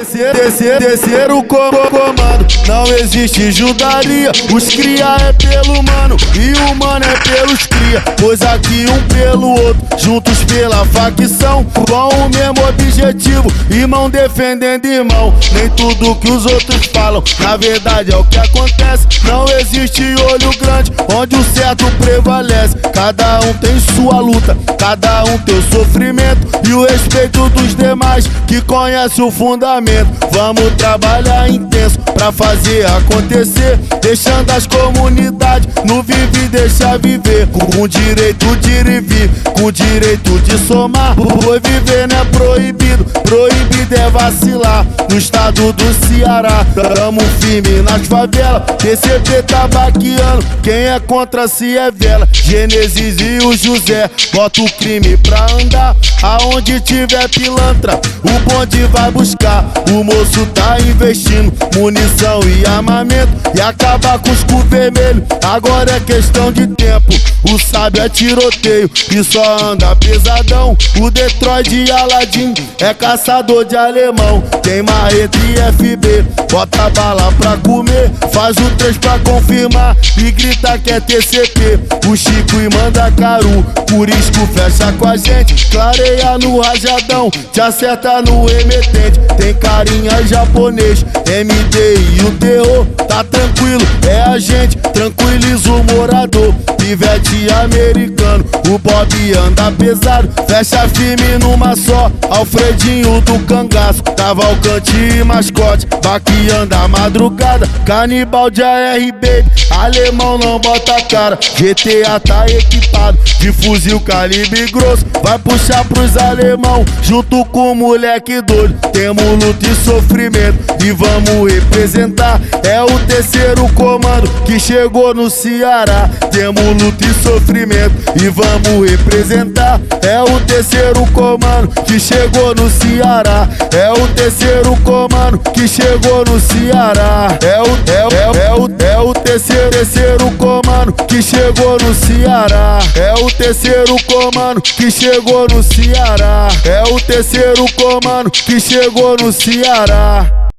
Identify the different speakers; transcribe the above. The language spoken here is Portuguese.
Speaker 1: Terceiro comando, não existe judaria. Os cria é pelo mano e o mano é pelos cria. Pois aqui um pelo outro, juntos pela facção, com o mesmo objetivo, irmão defendendo irmão. Nem tudo que os outros falam, na verdade é o que acontece. Não existe olho grande, onde o certo prevalece. Cada um tem sua luta, cada um tem o sofrimento e o respeito dos demais que conhece o fundamento. Vamos trabalhar intenso pra fazer acontecer, deixando as comunidades no vive e deixar viver, com direito de ir e vir, com direito de somar. Pois viver não é proibido, proibido é vacilar. No estado do Ceará, tamo firme nas favelas. PCP tá baqueando, quem é contra se é vela. Gênesis e o José, bota o crime pra andar. Aonde tiver pilantra, o bonde vai buscar. O moço tá investindo munição e armamento, e acabar com os cu vermelho, agora é questão de tempo. O sábio é tiroteio e só anda pesadão. O Detroit de Aladim é caçador de alemão. Tem marreta e FB, bota bala pra comer. Faz o 3 pra confirmar e grita que é TCP. O Chico e Mandacaru, por isso fecha com a gente. Clareia no rajadão, te acerta no emetente. Tem carinha japonês, MD e o terror. Tá tranquilo, é a gente, tranquiliza o morador. Pivete americano, o Bob anda pesado. Fecha firme numa só, Alfredinho do cangaço. Cavalcante e mascote, baqueando a madrugada. Canibal de AR baby, alemão não bota a cara. GTA tá equipado de fuzil calibre grosso, vai puxar pros alemão, junto com o moleque doido. Temos luta e sofrimento e vamos representar. É o terceiro comando que chegou no Ceará. Temos luta e sofrimento e vamos representar. É o terceiro comando que chegou no Ceará. É o terceiro comando que chegou no Ceará. É o terceiro comando que chegou no Ceará. É o terceiro comando que chegou no Ceará. É o terceiro comando que chegou no Ceará.